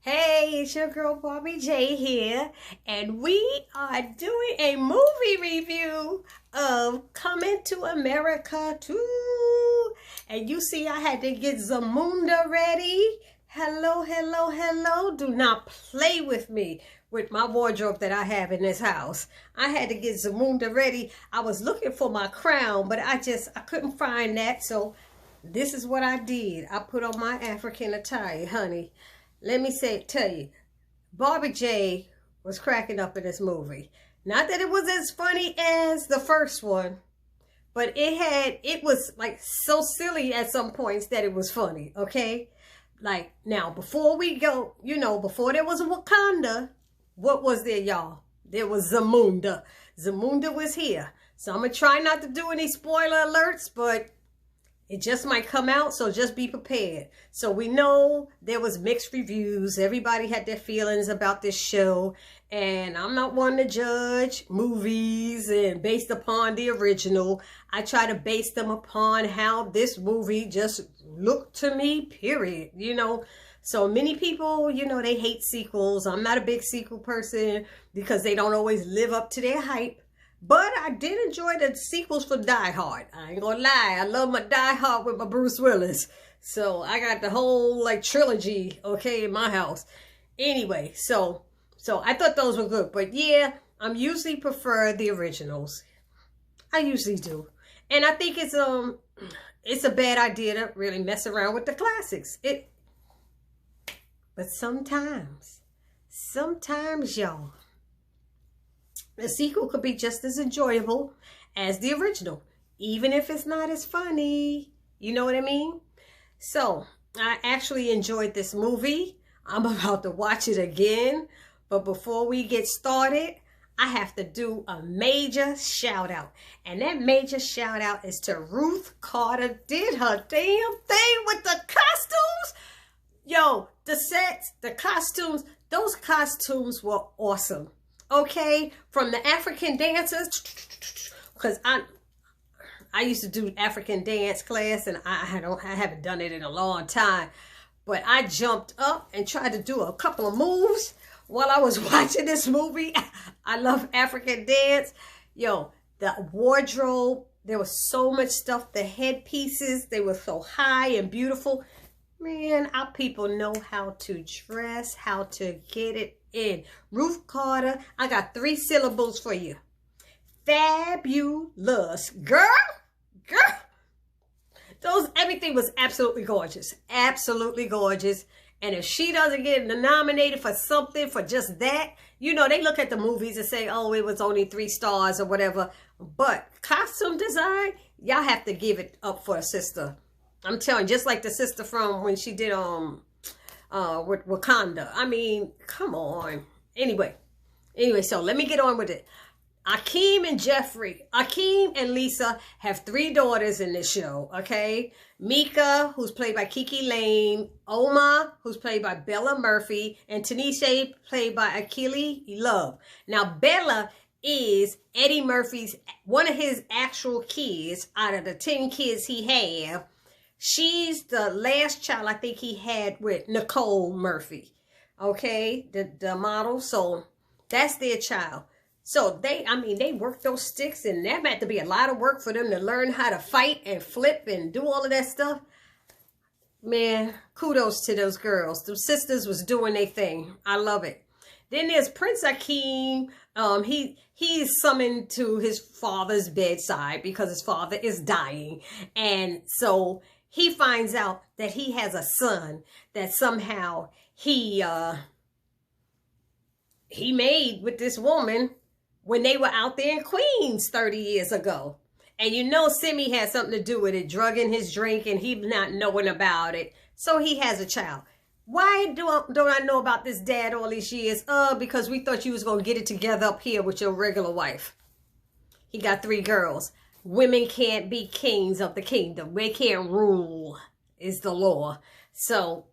Hey, it's your girl Barbie J here, and we are doing a movie review of Coming to America 2. And you see, I had to get Zamunda ready. Hello, hello, hello. Do not play with me with my wardrobe that I have in this house. I had to get Zamunda ready. I was looking for my crown, but I couldn't find that. So this is what I did. I put on my African attire, honey. Let me tell you, Barbie J was cracking up in this movie. Not that it was as funny as the first one, but it was like so silly at some points that it was funny, okay? Like, now, before we go, before there was a Wakanda, what was there, y'all? There was ZAMUNDA. ZAMUNDA was here. So I'm going to try not to do any spoiler alerts, but it just might come out, so just be prepared. So we know there was mixed reviews. Everybody had their feelings about this show. And I'm not one to judge movies and based upon the original. I try to base them upon how this movie just looked to me, period. So many people, they hate sequels. I'm not a big sequel person because they don't always live up to their hype. But I did enjoy the sequels for Die Hard. I ain't gonna lie. I love my Die Hard with my Bruce Willis. So I got the whole trilogy, okay, in my house. Anyway, so I thought those were good. But yeah, I'm usually prefer the originals. I usually do. And I think it's a bad idea to really mess around with the classics. But sometimes, y'all, the sequel could be just as enjoyable as the original, even if it's not as funny. You know what I mean? So, I actually enjoyed this movie. I'm about to watch it again. But before we get started, I have to do a major shout out. And that major shout out is to Ruth Carter. Did her damn thing with the costumes. Yo, the sets, the costumes, those costumes were awesome. Okay, from the African dancers, because I used to do African dance class, and I haven't done it in a long time, but I jumped up and tried to do a couple of moves while I was watching this movie. I love African dance. Yo, the wardrobe, there was so much stuff. The headpieces, they were so high and beautiful. Man, our people know how to dress, how to get it in. Ruth Carter, I got 3 syllables for you. Fabulous. Girl. Everything was absolutely gorgeous. Absolutely gorgeous. And if she doesn't get nominated for something for just that, they look at the movies and say, oh, it was only 3 stars or whatever. But costume design, y'all have to give it up for a sister. I'm telling you, just like the sister from when she did with Wakanda. I mean, come on. Anyway, so let me get on with it. Akeem and Lisa have 3 daughters in this show, okay? Mika, who's played by Kiki Lane, Oma, who's played by Bella Murphy, and Tanisha, played by Akili Love. Now, Bella is Eddie Murphy's, one of his actual kids out of the 10 kids he have. She's the last child I think he had with Nicole Murphy. Okay, the model. So that's their child. So they work those sticks, and that had to be a lot of work for them to learn how to fight and flip and do all of that stuff. Man, kudos to those girls. The sisters was doing their thing. I love it. Then there's Prince Akeem. He is summoned to his father's bedside because his father is dying. And so he finds out that he has a son that somehow he made with this woman when they were out there in Queens 30 years ago. And Simi had something to do with it, drugging his drink, and he not knowing about it. So he has a child. Why don't I know about this dad all these years? Because we thought you was going to get it together up here with your regular wife. He got 3 girls. Women can't be kings of the kingdom. They can't rule, is the law. So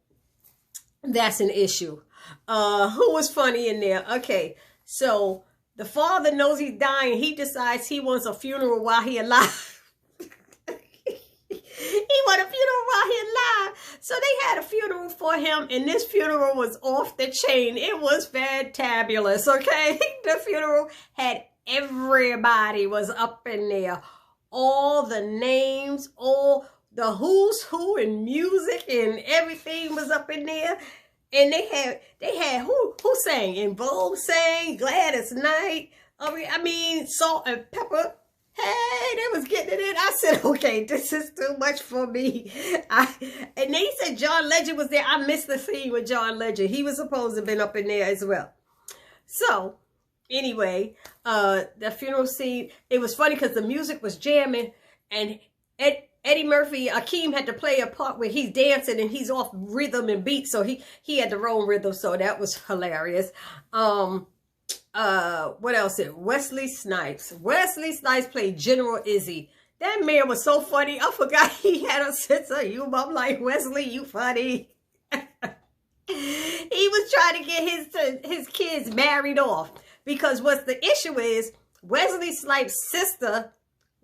that's an issue. Who was funny in there? Okay, so the father knows he's dying. He decides he wants a funeral while he alive. He wanted a funeral while he alive. So they had a funeral for for him, and this funeral was off the chain. It was fantabulous, okay? The funeral had everybody was up in there. All the names, all the who's who in music and everything was up in there. And they had who sang? En Vogue sang, Gladys Knight. I mean, Salt and Pepper. Hey, they was getting it in. I said, okay, this is too much for me. And they said John Legend was there. I missed the scene with John Legend. He was supposed to have been up in there as well. So, anyway, the funeral scene, it was funny because the music was jamming. And Eddie Murphy, Akeem had to play a part where he's dancing and he's off rhythm and beat. So he had the wrong rhythm. So that was hilarious. What else? Wesley Snipes. Wesley Snipes played General Izzy. That man was so funny. I forgot he had a sense of humor. I'm like, Wesley, you funny. He was trying to get his kids married off. Because what the issue is, Wesley Snipes' sister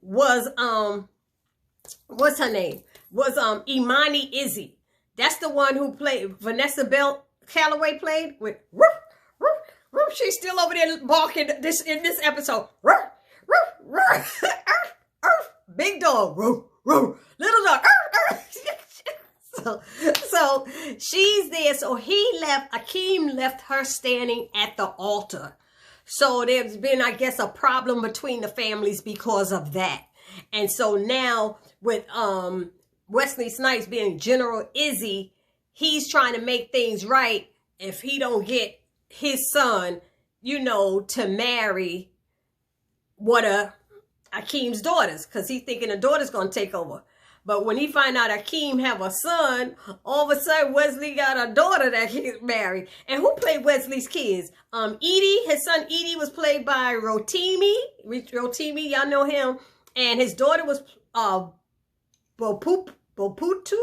was, what's her name? Was Imani Izzy. That's the one who played, Vanessa Bell Calloway played with, woof, woof, woof. She's still over there barking in this episode. Woof, woof, woof, big dog, woof, woof, little dog. So she's there. So Akeem left her standing at the altar. So there's been, I guess, a problem between the families because of that. And so now with Wesley Snipes being General Izzy, he's trying to make things right if he don't get his son, you know, to marry one of Akeem's daughters, because he's thinking the daughter's going to take over. But when he find out Akeem have a son, all of a sudden Wesley got a daughter that he's married. And who played Wesley's kids? Edie, his son Edie was played by Rotimi. Rotimi, y'all know him. And his daughter was Boputu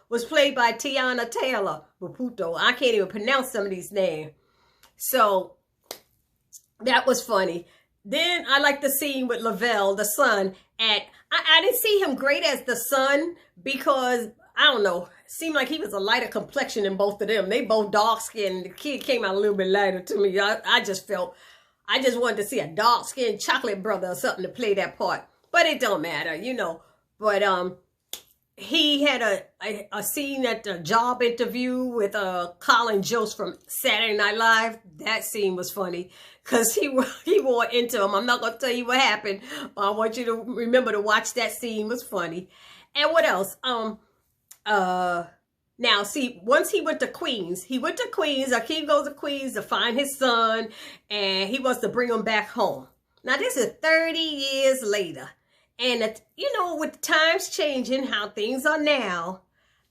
was played by Tiana Taylor. Boputo. I can't even pronounce some of these names. So that was funny. Then I like the scene with Lavelle, the son. I didn't see him great as the son because, I don't know, it seemed like he was a lighter complexion in both of them. They both dark-skinned. The kid came out a little bit lighter to me. I just wanted to see a dark-skinned chocolate brother or something to play that part. But it don't matter, you know. But he had a scene at the job interview with Colin Jost from Saturday Night Live. That scene was funny because he wore into him. I'm not going to tell you what happened. I want you to remember to watch that scene. It was funny. And what else? Now, see, once he went to Queens, Akeem goes to Queens to find his son, and he wants to bring him back home. Now, this is 30 years later. And, you know, with the times changing, how things are now,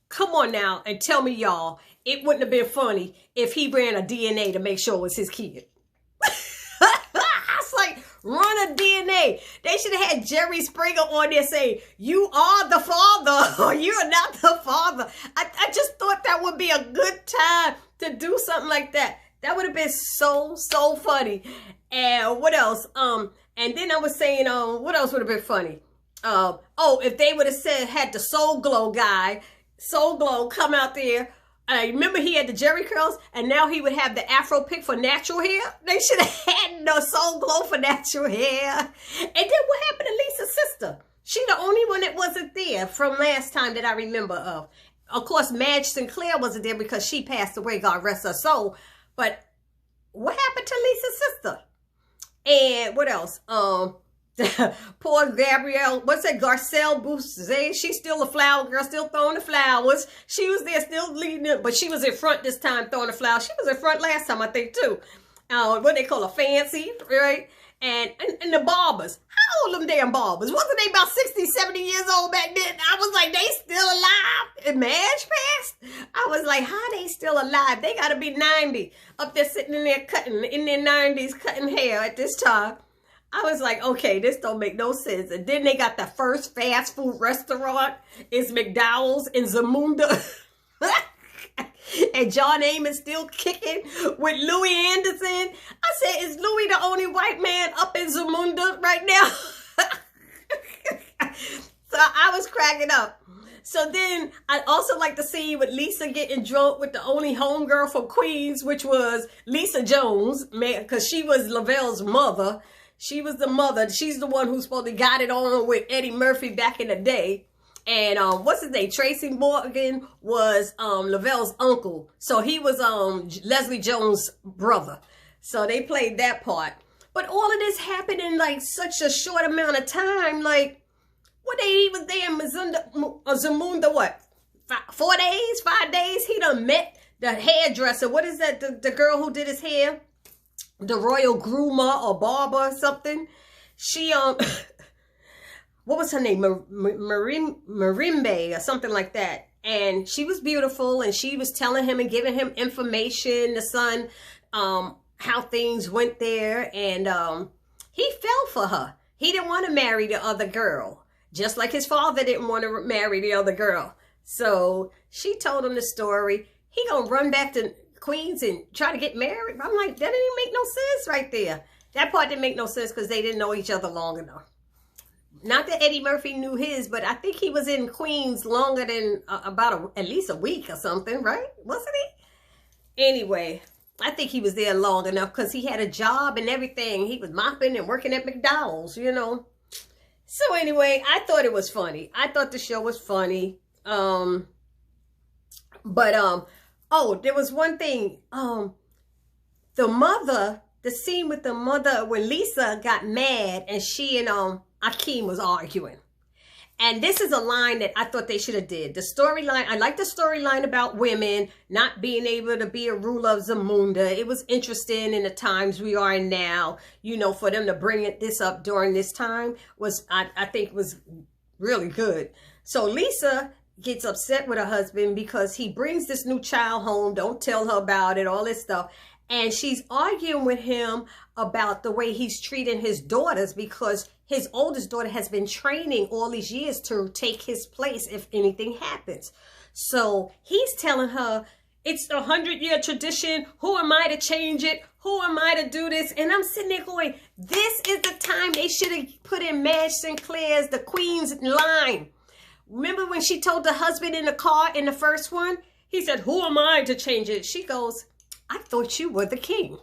come on now and tell me, y'all, it wouldn't have been funny if he ran a DNA to make sure it was his kid. It's like, run a DNA. They should have had Jerry Springer on there saying, you are the father or you're not the father. I just thought that would be a good time to do something like that. That would have been so funny. And what else? And then I was saying, what else would have been funny? If they would have had the Soul Glow guy, Soul Glow, come out there. Remember he had the Jerry curls, and now he would have the Afro pick for natural hair. They should have had the Soul Glow for natural hair. And then what happened to Lisa's sister? She the only one that wasn't there from last time that I remember of. Of course, Madge Sinclair wasn't there because she passed away, God rest her soul. But what happened to Lisa's sister? And what else? Poor Gabrielle, what's that? Garcelle Bouzet. She's still a flower girl, still throwing the flowers. She was there still leading it, but she was in front this time throwing the flowers. She was in front last time, I think, too. What they call a fancy, right? And the barbers. How old them damn barbers? Wasn't they about 60, 70 years old back then? I was like, they still alive? And Madge passed? I was like, how they still alive? They got to be 90. Up there sitting in there cutting, in their 90s, cutting hair at this time. I was like, okay, this don't make no sense. And then they got the first fast food restaurant. It's McDowell's in Zamunda. And John Amos still kicking with Louis Anderson. I said, is Louis the only white man up in Zamunda right now? So I was cracking up. So then I also like the scene with Lisa getting drunk with the only homegirl from Queens, which was Lisa Jones, because she was Lavelle's mother. She was the mother. She's the one who's supposed to got it on with Eddie Murphy back in the day. And what's his name? Tracy Morgan was Lavelle's uncle. So he was Leslie Jones' brother. So they played that part. But all of this happened in like such a short amount of time. Like, what, he was there in Zamunda, what? 4 days? 5 days? He done met the hairdresser. What is that? The girl who did his hair? The royal groomer or barber or something. She, what was her name? Marimbe or something like that. And she was beautiful, and she was telling him and giving him information, the son, how things went there. And he fell for her. He didn't want to marry the other girl, just like his father didn't want to marry the other girl. So she told him the story. He gonna run back to Queens and try to get married. I'm like, that didn't make no sense right there. That part didn't make no sense because they didn't know each other long enough. Not that Eddie Murphy knew his, but I think he was in Queens longer than at least a week or something, right? Wasn't he? Anyway, I think he was there long enough because he had a job and everything. He was mopping and working at McDonald's, you know. So anyway, I thought it was funny. I thought the show was funny. Oh, there was one thing. The scene with the mother when Lisa got mad and she and Akeem was arguing. And this is a line that I thought they should have did. The storyline, I like the storyline about women not being able to be a ruler of Zamunda. It was interesting in the times we are in now. You know, for them to bring this up during this time was, I think, was really good. So Lisa gets upset with her husband because he brings this new child home, don't tell her about it, all this stuff. And she's arguing with him about the way he's treating his daughters because his oldest daughter has been training all these years to take his place if anything happens. So he's telling her, it's a 100-year tradition. Who am I to change it? Who am I to do this? And I'm sitting there going, this is the time they should have put in Madge Sinclair's The Queen's line. Remember when she told the husband in the car in the first one? He said, who am I to change it? She goes, I thought you were the king.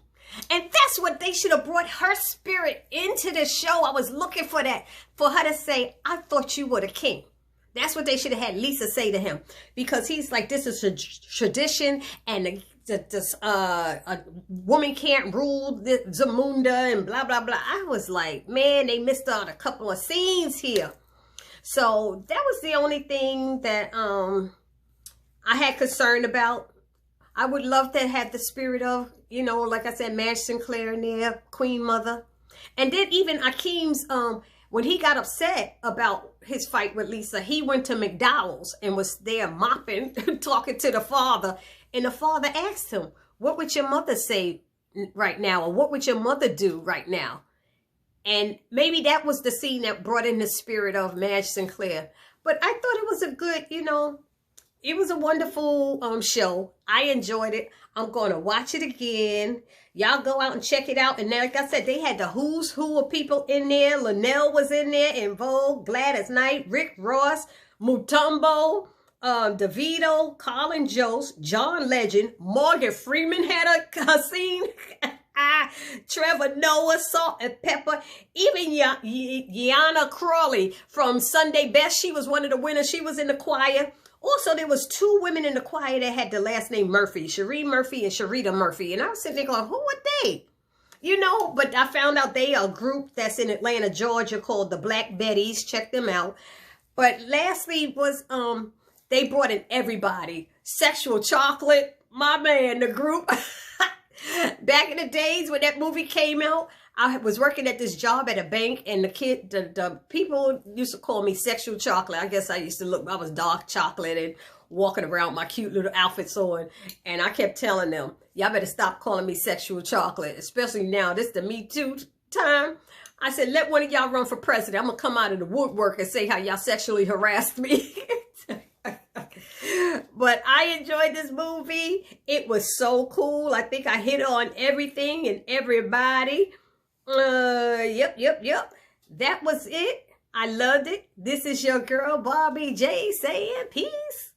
And that's what they should have brought her spirit into the show. I was looking for that, for her to say, I thought you were the king. That's what they should have had Lisa say to him. Because he's like, this is a tradition and a woman can't rule the Zamunda and blah, blah, blah. I was like, man, they missed out a couple of scenes here. So that was the only thing that I had concern about. I would love to have the spirit of, you know, like I said, Madge Sinclair in there, Queen Mother. And then even Akeem's, when he got upset about his fight with Lisa, he went to McDowell's and was there mopping, talking to the father. And the father asked him, what would your mother say right now? Or what would your mother do right now? And maybe that was the scene that brought in the spirit of Madge Sinclair. But I thought it was a good, you know, it was a wonderful show. I enjoyed it. I'm going to watch it again. Y'all go out and check it out. And like I said, they had the who's who of people in there. Linnell was in there, In Vogue, Gladys Knight, Rick Ross, Mutombo, DeVito, Colin Jost, John Legend, Morgan Freeman had a scene. Trevor Noah, Salt and Pepper, even Yana Crawley from Sunday Best. She was one of the winners. She was in the choir. Also, there was 2 women in the choir that had the last name Murphy, Cherie Murphy and Sharita Murphy. And I was sitting there going, who were they? You know, but I found out they are a group that's in Atlanta, Georgia called the Black Betties. Check them out. But lastly was, they brought in everybody. Sexual Chocolate, my man, the group. Back in the days when that movie came out, I was working at this job at a bank, and the people used to call me Sexual Chocolate. I guess I used to look, I was dark chocolate and walking around with my cute little outfits on. And I kept telling them, y'all better stop calling me Sexual Chocolate, especially now. This is the Me Too time. I said, let one of y'all run for president. I'm going to come out of the woodwork and say how y'all sexually harassed me. But I enjoyed this movie. It was so cool. I think I hit on everything and everybody. Yep. That was it. I loved it. This is your girl, Barbie J, saying peace.